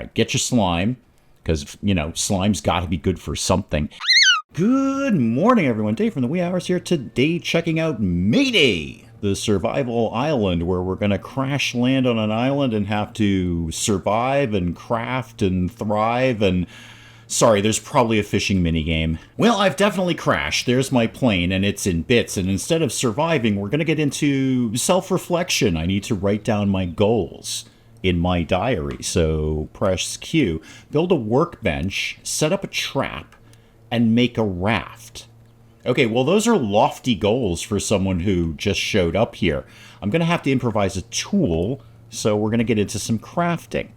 right, get your slime, because, you know, slime's got to be good for something. Good morning, everyone. Dave from the wee hours here today, checking out Mayday, the survival island where we're going to crash land on an island and have to survive and craft and thrive and... Sorry, there's probably a fishing minigame. Well, I've definitely crashed. There's my plane, and it's in bits. And instead of surviving, we're going to get into self-reflection. I need to write down my goals in my diary. So press Q. Build a workbench, set up a trap, and make a raft. Okay, well, those are lofty goals for someone who just showed up here. I'm going to have to improvise a tool, so we're going to get into some crafting.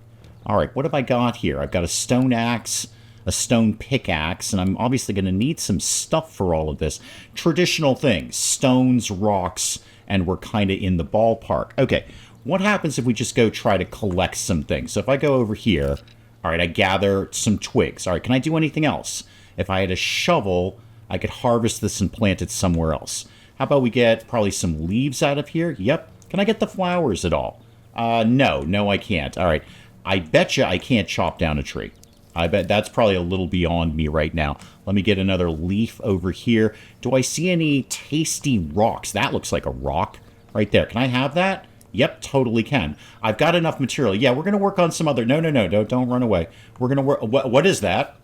All right, what have I got here? I've got a stone axe, a stone pickaxe, and I'm obviously going to need some stuff for all of this. Traditional things, stones, rocks, and we're kind of in the ballpark. Okay, what happens if we just go try to collect some things? So if I go over here, all right, I gather some twigs. All right, can I do anything else? If I had a shovel, I could harvest this and plant it somewhere else. How about we get probably some leaves out of here? Yep. Can I get the flowers at all? No, I can't. All right. I bet you I can't chop down a tree. I bet that's probably a little beyond me right now. Let me get another leaf over here. Do I see any tasty rocks? That looks like a rock right there. Can I have that? Yep, totally can. I've got enough material. Yeah, we're going to work on some other... No, don't run away. We're going to work... What is that?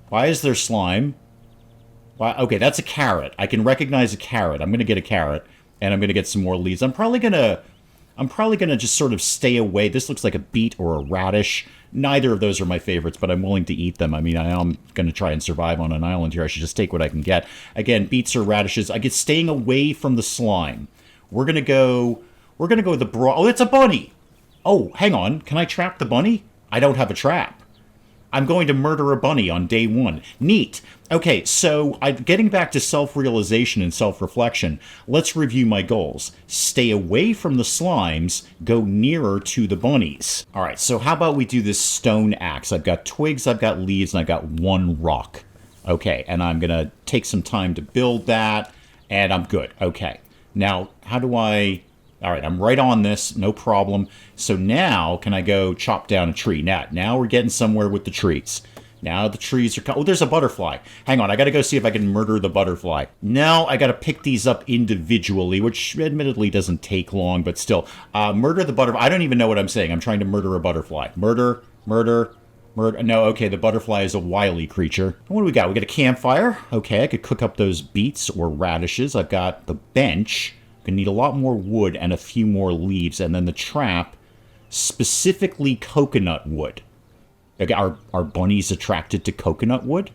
Why is there slime? Why? Okay, that's a carrot. I can recognize a carrot. I'm going to get a carrot, and I'm going to get some more leaves. I'm probably going to just sort of stay away. This looks like a beet or a radish. Neither of those are my favorites, but I'm willing to eat them. I mean, I'm going to try and survive on an island here. I should just take what I can get. Again, beets or radishes. I get staying away from the slime. We're going to go with the broad... Oh, it's a bunny! Oh, hang on. Can I trap the bunny? I don't have a trap. I'm going to murder a bunny on day one. Neat. Okay, so getting back to self-realization and self-reflection, let's review my goals. Stay away from the slimes, go nearer to the bunnies. All right, so how about we do this stone axe? I've got twigs, I've got leaves, and I've got one rock. Okay, and I'm going to take some time to build that, and I'm good. Okay, now how do I... All right, I'm right on this, no problem. So now, can I go chop down a tree? Now we're getting somewhere with the trees. Now the trees are... Oh, there's a butterfly. Hang on, I got to go see if I can murder the butterfly. No, I got to pick these up individually, which admittedly doesn't take long, but still. Murder the butterfly. I don't even know what I'm saying. I'm trying to murder a butterfly. Murder. No, okay, the butterfly is a wily creature. What do we got? We got a campfire. Okay, I could cook up those beets or radishes. I've got the bench. Gonna need a lot more wood and a few more leaves, and then the trap, specifically coconut wood. Okay, are bunnies attracted to coconut wood?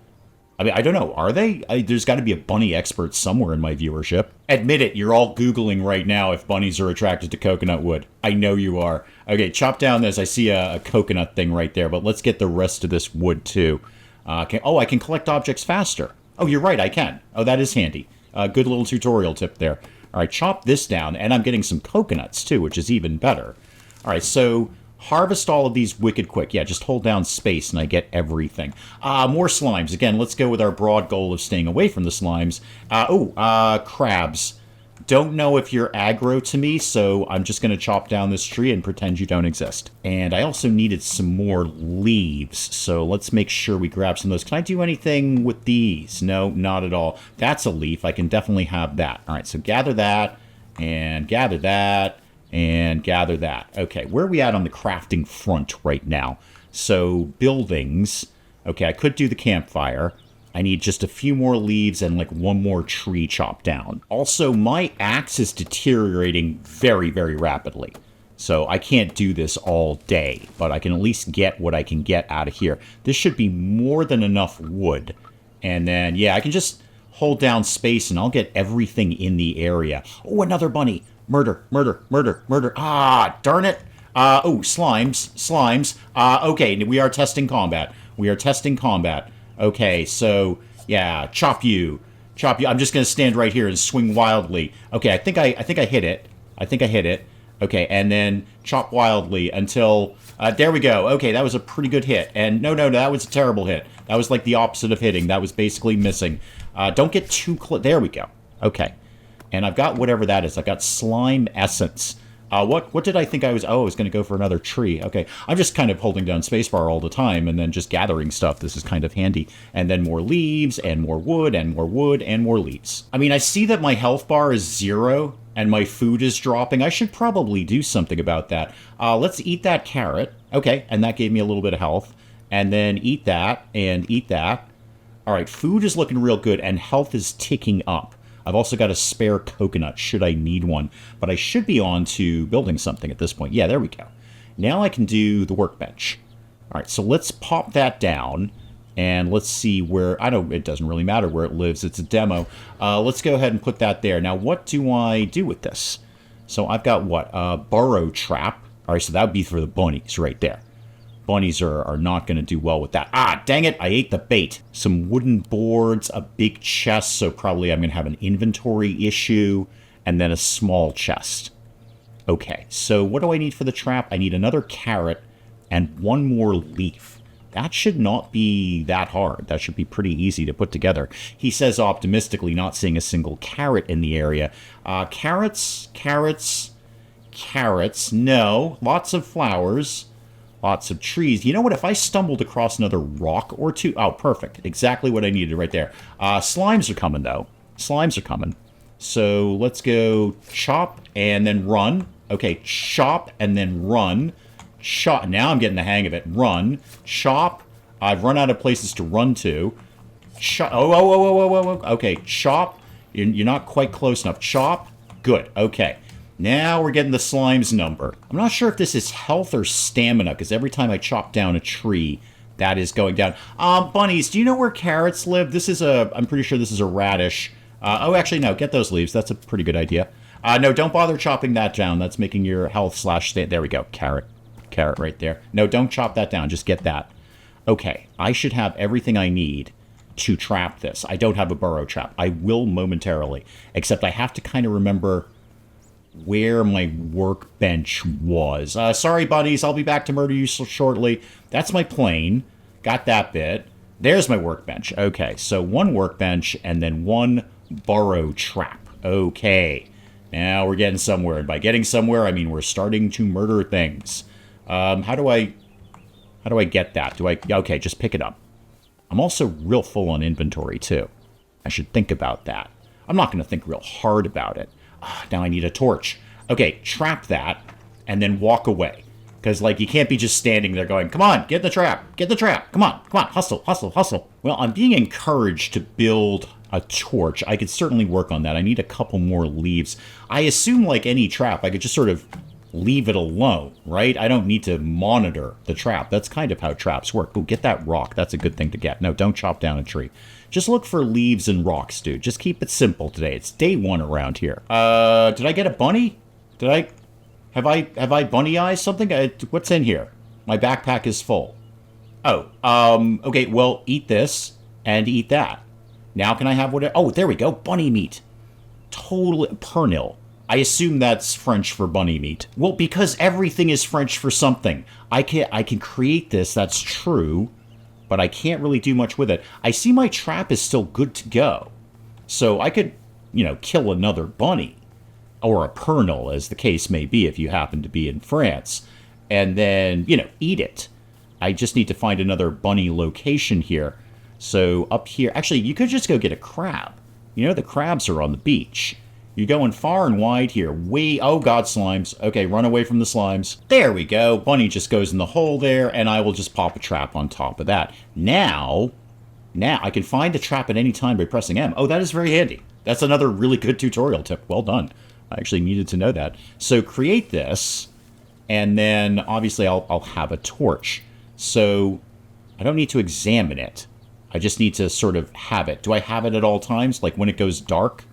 I mean, I don't know. Are they? There's got to be a bunny expert somewhere in my viewership. Admit it, you're all Googling right now if bunnies are attracted to coconut wood. I know you are. Okay, chop down this. I see a coconut thing right there, but let's get the rest of this wood too. I can collect objects faster. Oh, you're right, I can. Oh, that is handy. Good little tutorial tip there. All right, chop this down, and I'm getting some coconuts, too, which is even better. All right, so harvest all of these wicked quick. Yeah, just hold down space, and I get everything. More slimes. Again, let's go with our broad goal of staying away from the slimes. Crabs. Don't know if you're aggro to me, so I'm just going to chop down this tree and pretend you don't exist. And I also needed some more leaves, so let's make sure we grab some of those. Can I do anything with these? No, not at all. That's a leaf. I can definitely have that. All right, so gather that, and gather that, and gather that. Okay, where are we at on the crafting front right now? So, buildings. Okay, I could do the campfire. I need just a few more leaves and like one more tree chopped down. Also, my axe is deteriorating very, very rapidly. So I can't do this all day, but I can at least get what I can get out of here. This should be more than enough wood. And then, yeah, I can just hold down space and I'll get everything in the area. Oh, another bunny. Murder. Ah, darn it. Slimes. Okay, we are testing combat. Okay, so, yeah, chop you. I'm just going to stand right here and swing wildly. Okay, I think I hit it. Okay, and then chop wildly until... there we go. Okay, that was a pretty good hit. And no, that was a terrible hit. That was like the opposite of hitting. That was basically missing. Don't get too close. There we go. Okay. And I've got whatever that is. I've got slime essence. What did I think I was? Oh, I was going to go for another tree. Okay, I'm just kind of holding down spacebar all the time and then just gathering stuff. This is kind of handy. And then more leaves and more wood and more wood and more leaves. I mean, I see that my health bar is 0 and my food is dropping. I should probably do something about that. Let's eat that carrot. Okay, and that gave me a little bit of health. And then eat that and eat that. All right, food is looking real good and health is ticking up. I've also got a spare coconut should I need one, but I should be on to building something at this point. Yeah, there we go. Now I can do the workbench. All right, so let's pop that down and let's see where, I don't, it doesn't really matter where it lives. It's a demo. Let's go ahead and put that there. Now, what do I do with this? So I've got what? Burrow trap. All right, so that would be for the bunnies right there. Bunnies are not going to do well with that. Ah, dang it, I ate the bait. Some wooden boards, a big chest, so probably I'm going to have an inventory issue, and then a small chest. Okay, so what do I need for the trap? I need another carrot and one more leaf. That should not be that hard. That should be pretty easy to put together. He says optimistically, not seeing a single carrot in the area. Carrots, carrots, carrots. No, lots of flowers. Lots of trees. You know what? If I stumbled across another rock or two... Oh, perfect. Exactly what I needed right there. Slimes are coming, though. Slimes are coming. So let's go chop and then run. Okay, chop and then run. Chop. Now I'm getting the hang of it. Run. Chop. I've run out of places to run to. Chop. Oh. Okay, chop. You're not quite close enough. Chop. Good. Okay. Now we're getting the slime's number. I'm not sure if this is health or stamina, because every time I chop down a tree, that is going down. Bunnies, do you know where carrots live? This is I'm pretty sure this is a radish. Oh, actually, no, get those leaves. That's a pretty good idea. No, don't bother chopping that down. That's making your health / there we go, carrot. Carrot right there. No, don't chop that down. Just get that. Okay, I should have everything I need to trap this. I don't have a burrow trap. I will momentarily, except I have to kind of remember where my workbench was. Sorry, buddies, I'll be back to murder you shortly. That's my plane. Got that bit. There's my workbench. Okay, so one workbench and then one burrow trap. Okay, now we're getting somewhere. And by getting somewhere, I mean we're starting to murder things. How do I get that? Okay, just pick it up. I'm also real full on inventory, too. I should think about that. I'm not going to think real hard about it. Now I need a torch. Okay, trap that, and then walk away. Because, like, you can't be just standing there going, come on, get the trap, get the trap, come on, hustle, hustle, hustle. Well, I'm being encouraged to build a torch. I could certainly work on that. I need a couple more leaves. I assume, like any trap, I could just sort of leave it alone, right? I don't need to monitor the trap. That's kind of how traps work. Oh, get that rock. That's a good thing to get. No, don't chop down a tree. Just look for leaves and rocks, dude. Just keep it simple today. It's day 1 around here. Did I get a bunny? Have I bunny eyes something? What's in here? My backpack is full. Oh, okay, well, eat this and eat that. Now can I have what? Oh, there we go. Bunny meat. Totally pernil. I assume that's French for bunny meat. Well, because everything is French for something. I can create this, that's true, but I can't really do much with it. I see my trap is still good to go. So I could, kill another bunny. Or a pernil, as the case may be, if you happen to be in France. And then, eat it. I just need to find another bunny location here. So up here, actually, you could just go get a crab. The crabs are on the beach. You're going far and wide here. Oh God, slimes. Okay, run away from the slimes. There we go. Bunny just goes in the hole there, and I will just pop a trap on top of that. Now, I can find a trap at any time by pressing M. Oh, that is very handy. That's another really good tutorial tip. Well done. I actually needed to know that. So create this, and then obviously I'll have a torch. So I don't need to examine it. I just need to sort of have it. Do I have it at all times? Like when it goes dark?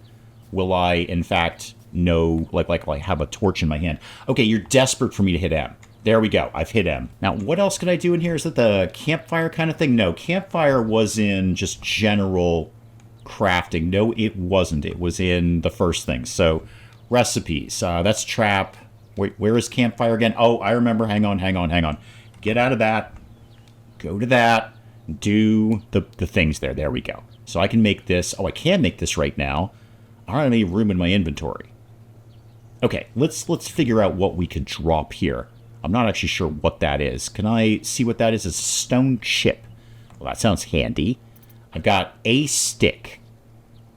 Will I, in fact, know, like I have a torch in my hand? Okay, you're desperate for me to hit M. There we go. I've hit M. Now, what else can I do in here? Is that the campfire kind of thing? No, campfire was in just general crafting. No, it wasn't. It was in the first thing. So, recipes. That's trap. Wait, where is campfire again? Oh, I remember. Hang on. Get out of that. Go to that. Do the things there. There we go. So I can make this. Oh, I can make this right now. I don't have any room in my inventory. Okay, let's figure out what we could drop here. I'm not actually sure what that is. Can I see what that is? It's a stone chip. Well, that sounds handy. I've got a stick.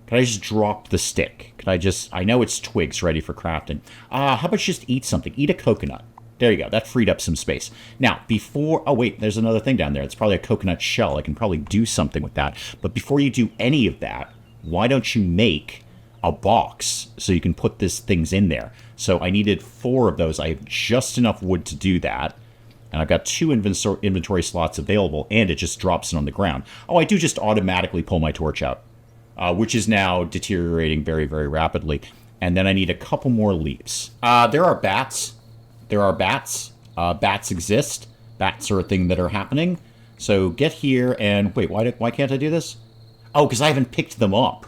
Can I just drop the stick? Can I just... I know it's twigs ready for crafting. How about just eat something? Eat a coconut. There you go. That freed up some space. Now, before... Oh, wait. There's another thing down there. It's probably a coconut shell. I can probably do something with that. But before you do any of that, why don't you make a box so you can put these things in there? So I needed 4 of those. I have just enough wood to do that. And I've got 2 inventory slots available, and it just drops it on the ground. Oh, I do just automatically pull my torch out, which is now deteriorating very, very rapidly. And then I need a couple more leaves. There are bats. There are bats. Bats exist. Bats are a thing that are happening. So get here and... Wait, why can't I do this? Oh, because I haven't picked them up.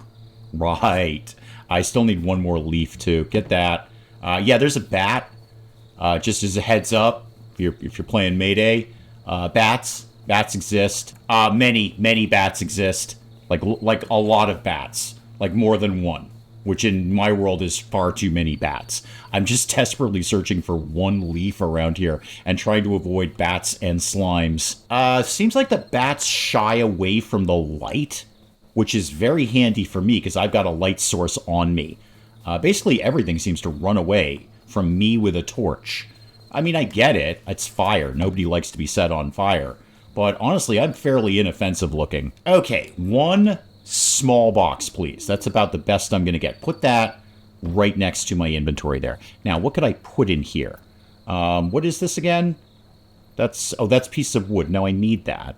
Right. I still need 1 more leaf, too. Get that. Yeah, there's a bat. Just as a heads up, if you're playing Mayday, bats exist. Many bats exist. Like a lot of bats. Like more than 1. Which in my world is far too many bats. I'm just desperately searching for 1 leaf around here and trying to avoid bats and slimes. Seems like the bats shy away from the light, which is very handy for me because I've got a light source on me. Basically everything seems to run away from me with a torch. I mean, I get it. It's fire. Nobody likes to be set on fire. But honestly, I'm fairly inoffensive looking. Okay, 1 small box, please. That's about the best I'm going to get. Put that right next to my inventory there. Now, what could I put in here? What is this again? That's piece of wood. No, I need that.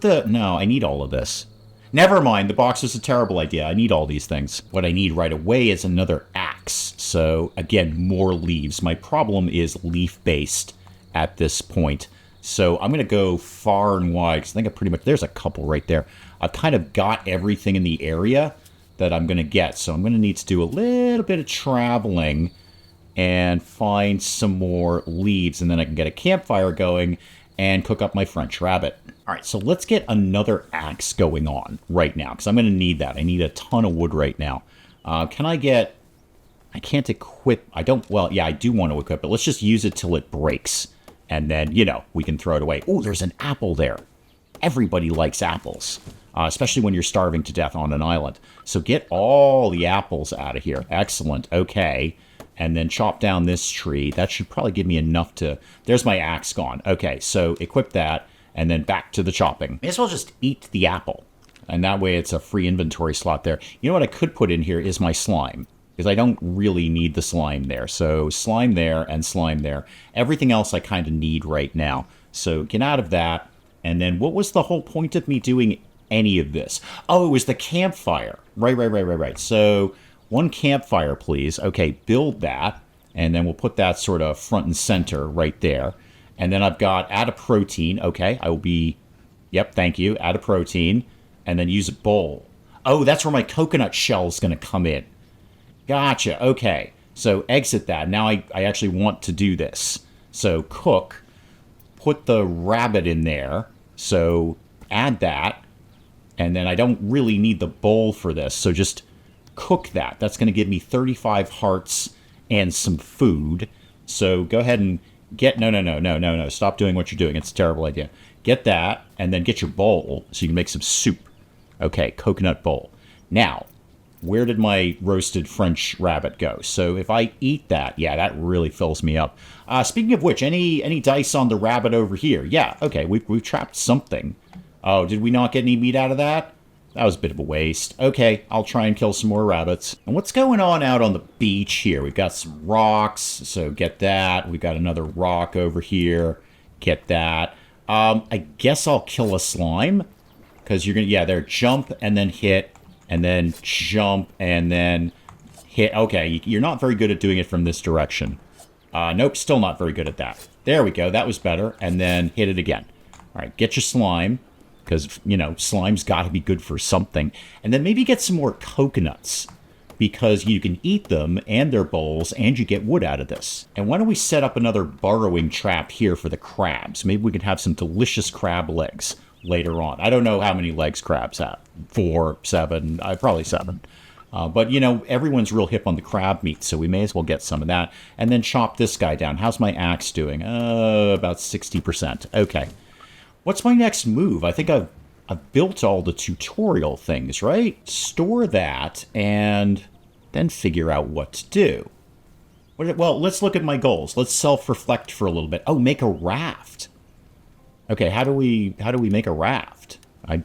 No, I need all of this. Never mind, the box was a terrible idea. I need all these things. What I need right away is another axe. So, again, more leaves. My problem is leaf-based at this point. So I'm going to go far and wide, because I think I pretty much... There's a couple right there. I've kind of got everything in the area that I'm going to get. So I'm going to need to do a little bit of traveling and find some more leaves. And then I can get a campfire going and cook up my French rabbit. All right, so let's get another axe going on right now, because I'm going to need that. I need a ton of wood right now. Can I get... I can't equip... I don't... Well, yeah, I do want to equip it. Let's just use it till it breaks. And then, you know, we can throw it away. Oh, there's an apple there. Everybody likes apples, especially when you're starving to death on an island. So get all the apples out of here. Excellent. Okay. And then chop down this tree. That should probably give me enough to... There's my axe gone. Okay, so equip that. And then back to the chopping. May as well just eat the apple. And that way it's a free inventory slot there. You know what I could put in here is my slime. Because I don't really need the slime there. So slime there and slime there. Everything else I kind of need right now. So get out of that. And then what was the whole point of me doing any of this? Oh, it was the campfire. Right. So 1 campfire, please. Okay, build that. And then we'll put that sort of front and center right there. And then I've got add a protein. Okay, I will be... Yep, thank you. Add a protein. And then use a bowl. Oh, that's where my coconut shell is going to come in. Gotcha. Okay. So exit that. Now I actually want to do this. So cook. Put the rabbit in there. So add that. And then I don't really need the bowl for this. So just cook that. That's going to give me 35 hearts and some food. So go ahead and get... No. Stop doing what you're doing. It's a terrible idea. Get that. And then get your bowl so you can make some soup. Okay. Coconut bowl. Now... Where did my roasted French rabbit go? So if I eat that, yeah, that really fills me up. Speaking of which, any dice on the rabbit over here? Yeah, okay, we've trapped something. Oh, did we not get any meat out of that? That was a bit of a waste. Okay, I'll try and kill some more rabbits. And what's going on out on the beach here? We've got some rocks, so get that. We've got another rock over here. Get that. I guess I'll kill a slime. Because you're going to, yeah, there, jump and then hit. And then jump, and then hit. Okay, you're not very good at doing it from this direction. Nope, still not very good at that. There we go, that was better. And then hit it again. All right, get your slime, because, you know, slime's got to be good for something. And then maybe get some more coconuts, because you can eat them and their bowls, and you get wood out of this. And why don't we set up another burrowing trap here for the crabs? Maybe we can have some delicious crab legs later on. I don't know how many legs crabs have. 4, 7, probably 7. But, you know, everyone's real hip on the crab meat, so we may as well get some of that. And then chop this guy down. How's my axe doing? About 60%. Okay. What's my next move? I think I've built all the tutorial things, right? Store that, and then figure out what to do. Well, let's look at my goals. Let's self-reflect for a little bit. Oh, make a raft. Okay, how do we make a raft?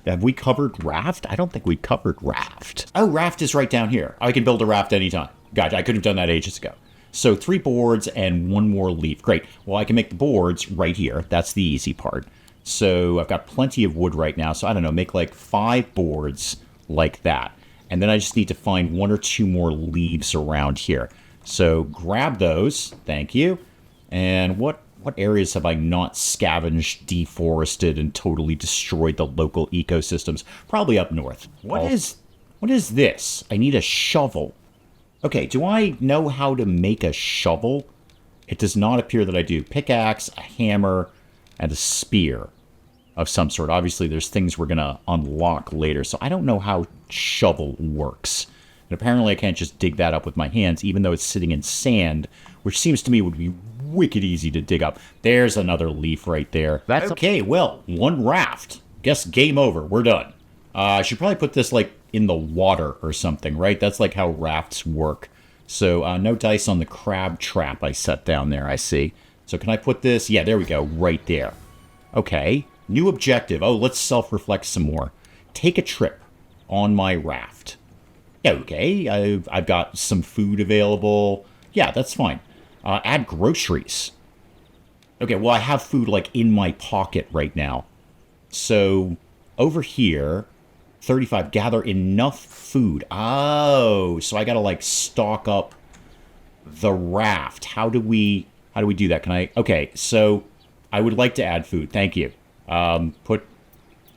Have we covered raft? I don't think we covered raft. Oh, raft is right down here. I can build a raft anytime. Gotcha, I could have done that ages ago. So 3 boards and 1 more leaf. Great. Well, I can make the boards right here. That's the easy part. So I've got plenty of wood right now. So I don't know, make like 5 boards like that. And then I just need to find 1 or 2 more leaves around here. So grab those. Thank you. And what areas have I not scavenged, deforested, and totally destroyed the local ecosystems? Probably up north. What is this? I need a shovel. Okay, do I know how to make a shovel? It does not appear that I do. Pickaxe, a hammer, and a spear of some sort. Obviously, there's things we're going to unlock later, so I don't know how shovel works. And apparently I can't just dig that up with my hands, even though it's sitting in sand, which seems to me would be wicked easy to dig up. There's another leaf right there. That's okay. Well, 1 raft. Guess game over. We're done. I should probably put this, like, in the water or something, right? That's, like, how rafts work. So, no dice on the crab trap I set down there, I see. So, can I put this? Yeah, there we go. Right there. Okay. New objective. Oh, let's self-reflect some more. Take a trip on my raft. Okay. I've got some food available. Yeah, that's fine. Add groceries. Okay, well, I have food, like, in my pocket right now. So, over here, 35, gather enough food. Oh, so I gotta, like, stock up the raft. How do we do that? Can I... Okay, so I would like to add food. Thank you. Put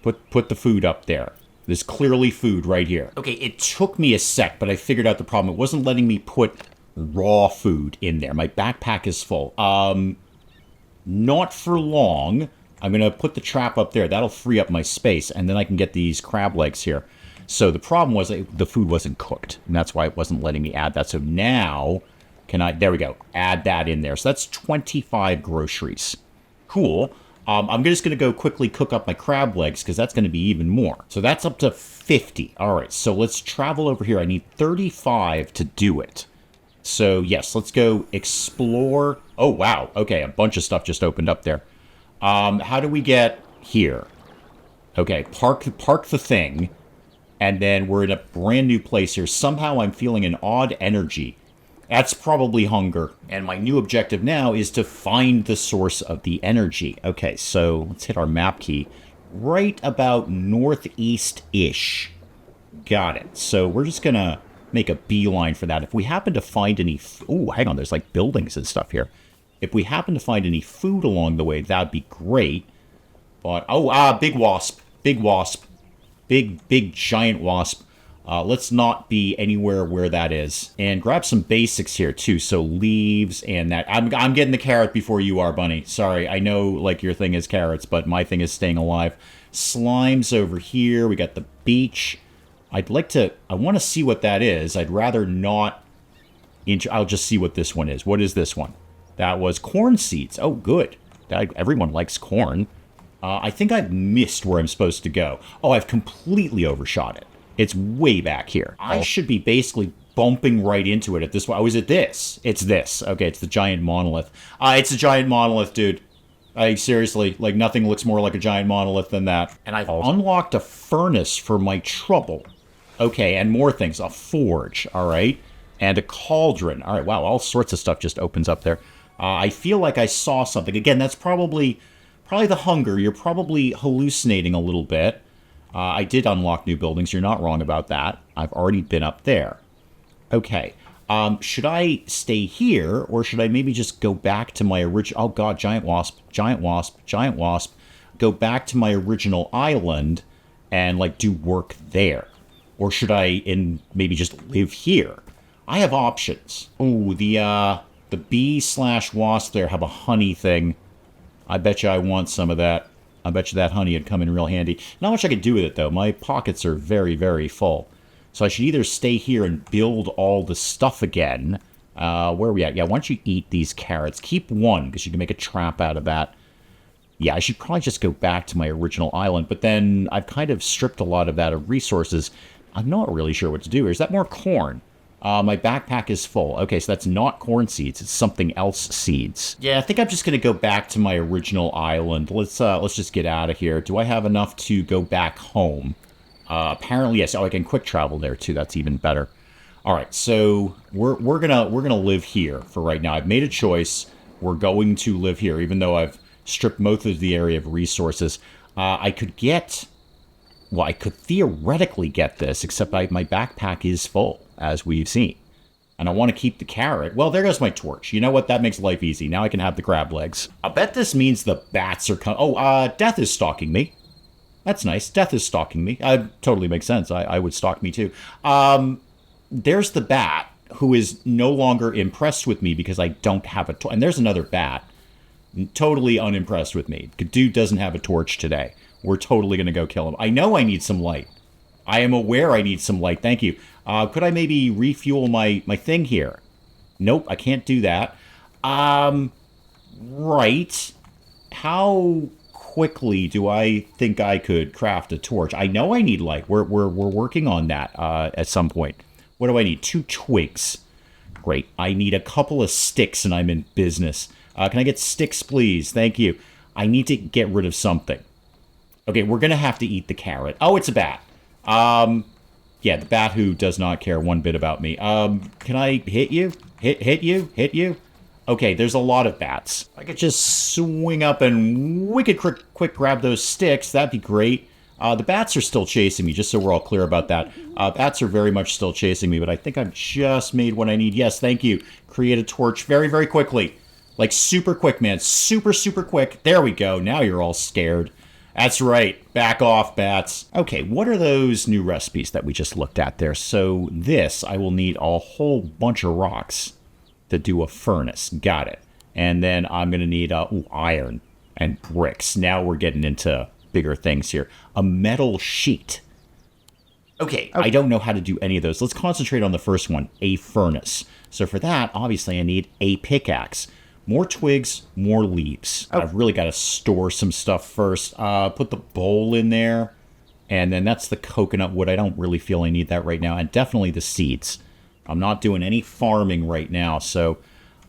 the food up there. There's clearly food right here. Okay, it took me a sec, but I figured out the problem. It wasn't letting me put raw food in there. My backpack is full. Not for long. I'm going to put the trap up there. That'll free up my space, and then I can get these crab legs here. So the problem was the food wasn't cooked, and that's why it wasn't letting me add that. So now, there we go, add that in there. So that's 25 groceries. Cool. I'm just going to go quickly cook up my crab legs, because that's going to be even more. So that's up to 50. All right, so let's travel over here. I need 35 to do it. So, yes, let's go explore. Oh, wow. Okay, a bunch of stuff just opened up there. How do we get here? Okay, park the thing. And then we're in a brand new place here. Somehow I'm feeling an odd energy. That's probably hunger. And my new objective now is to find the source of the energy. Okay, so let's hit our map key. Right about northeast-ish. Got it. So we're just going to make a beeline for that. If we happen to find any... Ooh, hang on, there's like buildings and stuff here. If we happen to find any food along the way, that'd be great. But, big wasp. Big wasp. Big giant wasp. Let's not be anywhere where that is. And grab some basics here, too. So leaves and that. I'm getting the carrot before you are, Bunny. Sorry, I know, like, your thing is carrots, but my thing is staying alive. Slimes over here. We got the beach. I want to see what that is. I'd rather not... I'll just see what this one is. What is this one? That was corn seeds. Oh, good. Everyone likes corn. I think I've missed where I'm supposed to go. Oh, I've completely overshot it. It's way back here. I should be basically bumping right into it at this point. Oh, is it this? It's this. Okay, it's the giant monolith. It's a giant monolith, dude. Seriously, like, nothing looks more like a giant monolith than that. And I've unlocked a furnace for my trouble. Okay, and more things. A forge, all right? And a cauldron. All right, wow, all sorts of stuff just opens up there. I feel like I saw something. Again, that's probably the hunger. You're probably hallucinating a little bit. I did unlock new buildings. You're not wrong about that. I've already been up there. Okay. Should I stay here, or should I maybe just go back to my original... Oh, God, giant wasp, giant wasp, giant wasp. Go back to my original island and, like, do work there. Or should I maybe just live here? I have options. Oh, the bee/wasp there have a honey thing. I bet you I want some of that. I bet you that honey would come in real handy. Not much I could do with it, though. My pockets are very, very full. So I should either stay here and build all the stuff again. Where are we at? Yeah, why don't you eat these carrots? Keep one, because you can make a trap out of that. Yeah, I should probably just go back to my original island, but then I've kind of stripped a lot of that of resources. I'm not really sure what to do here. Is that more corn? My backpack is full. Okay, so that's not corn seeds. It's something else seeds. Yeah, I think I'm just going to go back to my original island. Let's just get out of here. Do I have enough to go back home? Apparently, yes. Oh, I can quick travel there, too. That's even better. All right, so we're gonna live here for right now. I've made a choice. We're going to live here, even though I've stripped most of the area of resources. I could get... Well, I could theoretically get this, except my backpack is full, as we've seen. And I want to keep the carrot. Well, there goes my torch. You know what? That makes life easy. Now I can have the crab legs. I bet this means the bats are coming. Oh, Death is stalking me. That's nice. Death is stalking me. Totally makes sense. I would stalk me too. There's the bat, who is no longer impressed with me because I don't have a torch. And there's another bat. Totally unimpressed with me. Dude doesn't have a torch today. We're totally going to go kill him. I know I need some light. I am aware I need some light. Thank you. Could I maybe refuel my thing here? Nope, I can't do that. Right. How quickly do I think I could craft a torch? I know I need light. We're working on that at some point. What do I need? 2 twigs. Great. I need a couple of sticks and I'm in business. Can I get sticks, please? Thank you. I need to get rid of something. Okay, we're going to have to eat the carrot. Oh, it's a bat. Yeah, the bat who does not care one bit about me. Can I hit you? Hit you? Okay, there's a lot of bats. I could just swing up and we could quick grab those sticks. That'd be great. The bats are still chasing me, just so we're all clear about that. Bats are very much still chasing me, but I think I've just made what I need. Yes, thank you. Create a torch very, very quickly. Like, super quick, man. Super, super quick. There we go. Now you're all scared. That's right. Back off, bats. Okay, what are those new recipes that we just looked at there? So this, I will need a whole bunch of rocks to do a furnace. Got it. And then I'm going to need iron and bricks. Now we're getting into bigger things here. A metal sheet. Okay, I don't know how to do any of those. Let's concentrate on the first one, a furnace. So for that, obviously, I need a pickaxe. More twigs, more leaves. I've really got to store some stuff first. Put the bowl in there. And then that's the coconut wood. I don't really feel I need that right now. And definitely the seeds. I'm not doing any farming right now. So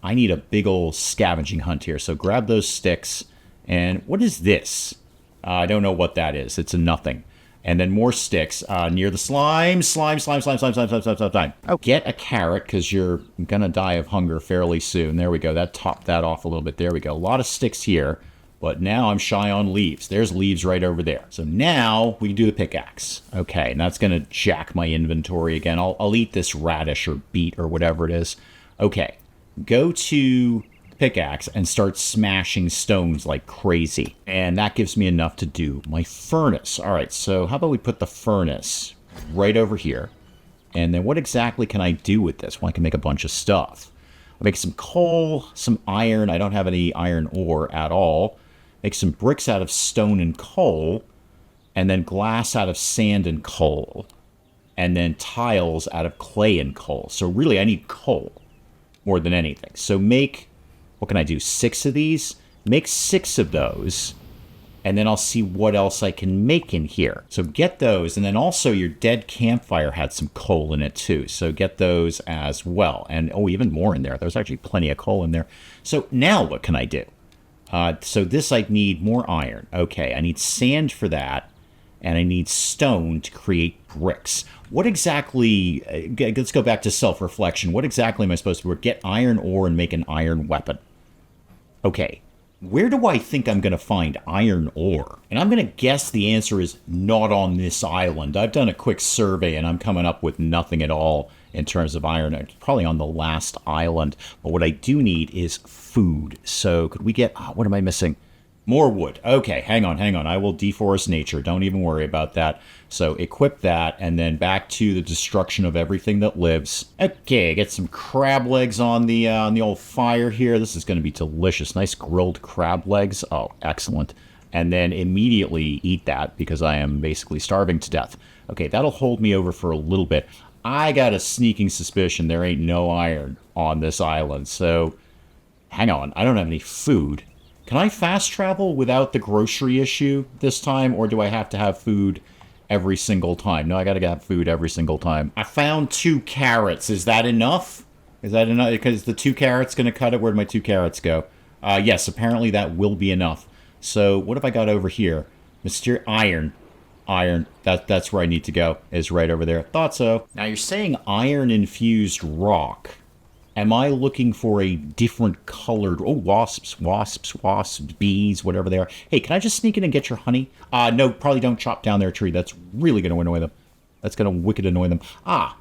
I need a big old scavenging hunt here. So grab those sticks. And what is this? I don't know what that is. It's a nothing. And then more sticks near the slime. Slime. Oh, get a carrot because you're going to die of hunger fairly soon. There we go. That topped that off a little bit. There we go. A lot of sticks here. But now I'm shy on leaves. There's leaves right over there. So now we can do the pickaxe. Okay, and that's going to jack my inventory again. I'll eat this radish or beet or whatever it is. Okay, go to pickaxe and start smashing stones like crazy. And that gives me enough to do my furnace. All right, so how about we put the furnace right over here. And then what exactly can I do with this? Well, I can make a bunch of stuff. I'll make some coal, some iron. I don't have any iron ore at all. Make some bricks out of stone and coal. And then glass out of sand and coal. And then tiles out of clay and coal. So really, I need coal more than anything. So make... what can I do? 6 of these? Make 6 of those. And then I'll see what else I can make in here. So get those. And then also your dead campfire had some coal in it too. So get those as well. And oh, even more in there. There's actually plenty of coal in there. So now what can I do? So this I need more iron. Okay, I need sand for that. And I need stone to create bricks. What exactly, let's go back to self-reflection. What exactly am I supposed to do? Get iron ore and make an iron weapon. Okay, where do I think I'm going to find iron ore? And I'm going to guess the answer is not on this island. I've done a quick survey and I'm coming up with nothing at all in terms of iron. It's probably on the last island. But what I do need is food. So could we get, what am I missing? More wood. Okay, hang on. I will deforest nature. Don't even worry about that. So equip that, and then back to the destruction of everything that lives. Okay, get some crab legs on the old fire here. This is going to be delicious. Nice grilled crab legs. Oh, excellent. and then immediately eat that because I am basically starving to death. Okay, that'll hold me over for a little bit. I got a sneaking suspicion there ain't no iron on this island, so hang on, I don't have any food. Can I fast travel without the grocery issue this time, or do I have to have food every single time? No, I gotta have food every single time. I found 2 carrots. Is that enough? Is that enough? Because the 2 carrots gonna cut it? Where'd my 2 carrots go? Yes, apparently that will be enough. So what have I got over here? Iron. Iron. That's where I need to go. Is right over there. Thought so. Now you're saying iron-infused rock. Am I looking for a different colored... Oh, wasps, bees, whatever they are. Hey, can I just sneak in and get your honey? No, probably don't chop down their tree. That's really going to annoy them. That's going to wicked annoy them.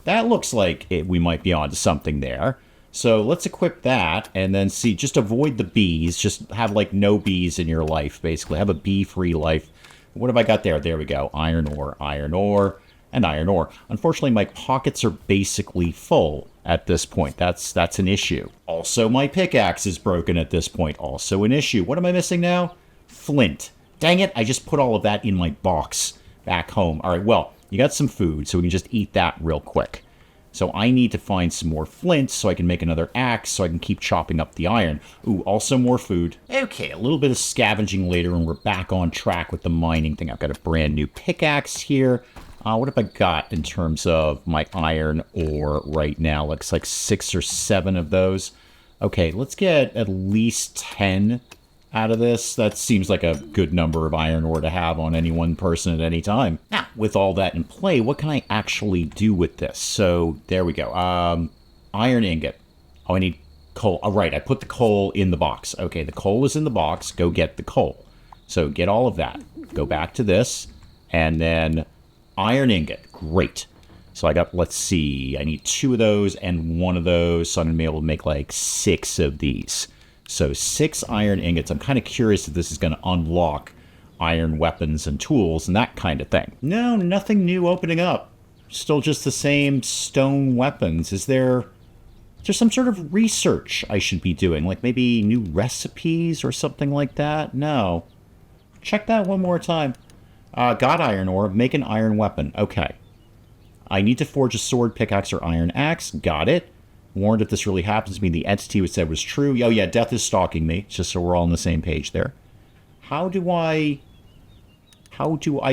That looks like we might be onto something there. So let's equip that and then see. Just avoid the bees. Just have, like, no bees in your life, basically. Have a bee-free life. What have I got there? There we go. Iron ore, and iron ore. Unfortunately, my pockets are basically full at this point. That's an issue. Also, my pickaxe is broken at this point. Also an issue. What am I missing now? Flint. Dang it, I just put all of that in my box back home. All right, well, you got some food, so we can just eat that real quick. So I need to find some more flint so I can make another axe so I can keep chopping up the iron. Ooh, also more food. Okay, a little bit of scavenging later and we're back on track with the mining thing. I've got a brand new pickaxe here. What have I got in terms of my iron ore right now? Looks like 6 or 7 of those. Okay, let's get at least 10 out of this. That seems like a good number of iron ore to have on any one person at any time. Now, with all that in play, what can I actually do with this? So, there we go. Iron ingot. Oh, I need coal. Oh, right, I put the coal in the box. Okay, the coal is in the box. Go get the coal. So, get all of that. Go back to this, and then... iron ingot. Great. So I got, let's see, I need 2 of those and 1 of those, so I'm going to be able to make like 6 of these. So 6 iron ingots. I'm kind of curious if this is going to unlock iron weapons and tools and that kind of thing. No, nothing new opening up. Still just the same stone weapons. Is there some sort of research I should be doing? Like maybe new recipes or something like that? No. Check that one more time. Got iron ore. Make an iron weapon. Okay. I need to forge a sword, pickaxe, or iron axe. Got it. Warned if this really happens to me, the entity we said was true. Oh yeah, death is stalking me. Just so we're all on the same page there. How do I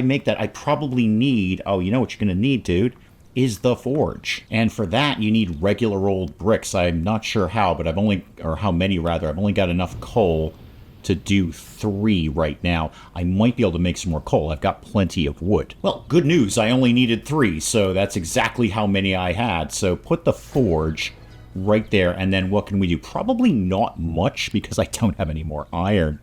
make that? I probably need... oh, you know what you're going to need, dude? Is the forge. And for that, you need regular old bricks. I'm not sure how, but I've only... or how many, rather. I've only got enough coal to do 3 right now. I might be able to make some more coal. I've got plenty of wood. Well, good news. I only needed 3, so that's exactly how many I had. So put the forge right there, and then what can we do? Probably not much, because I don't have any more iron.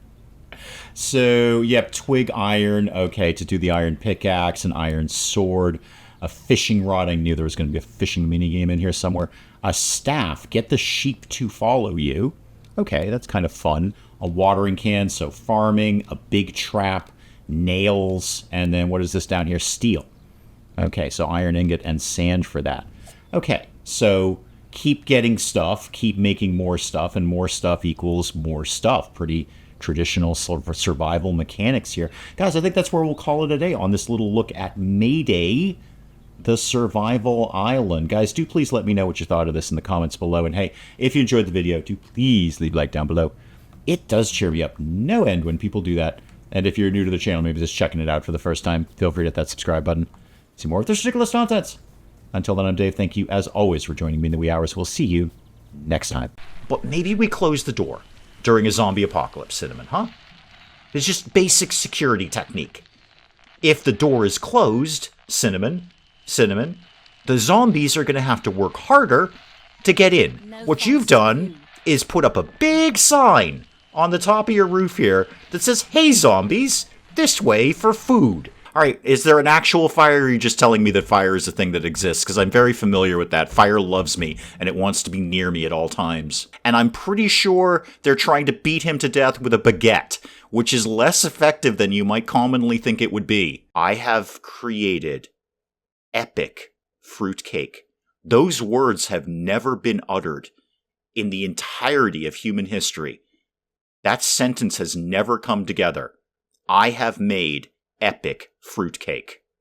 So, yep, twig iron. Okay, to do the iron pickaxe, an iron sword, a fishing rod. I knew there was going to be a fishing minigame in here somewhere. A staff. Get the sheep to follow you. Okay, that's kind of fun. A watering can, so farming, a big trap, nails, and then what is this down here? Steel. Okay, so iron ingot and sand for that. Okay, so keep getting stuff, keep making more stuff, and more stuff equals more stuff. Pretty traditional sort of survival mechanics here. Guys, I think that's where we'll call it a day on this little look at Mayday, the survival island. Guys, do please let me know what you thought of this in the comments below. And hey, if you enjoyed the video, do please leave a like down below. It does cheer me up no end when people do that. And if you're new to the channel, maybe just checking it out for the first time, feel free to hit that subscribe button. See more of this ridiculous nonsense. Until then, I'm Dave. Thank you, as always, for joining me in the wee hours. We'll see you next time. But maybe we close the door during a zombie apocalypse, Cinnamon, huh? It's just basic security technique. If the door is closed, Cinnamon, the zombies are going to have to work harder to get in. What you've done is put up a big sign on the top of your roof here that says, "Hey zombies, this way for food." Alright, is there an actual fire, or are you just telling me that fire is a thing that exists? Because I'm very familiar with that. Fire loves me, and it wants to be near me at all times. And I'm pretty sure they're trying to beat him to death with a baguette, which is less effective than you might commonly think it would be. I have created epic fruitcake. Those words have never been uttered in the entirety of human history. That sentence has never come together. I have made epic fruitcake.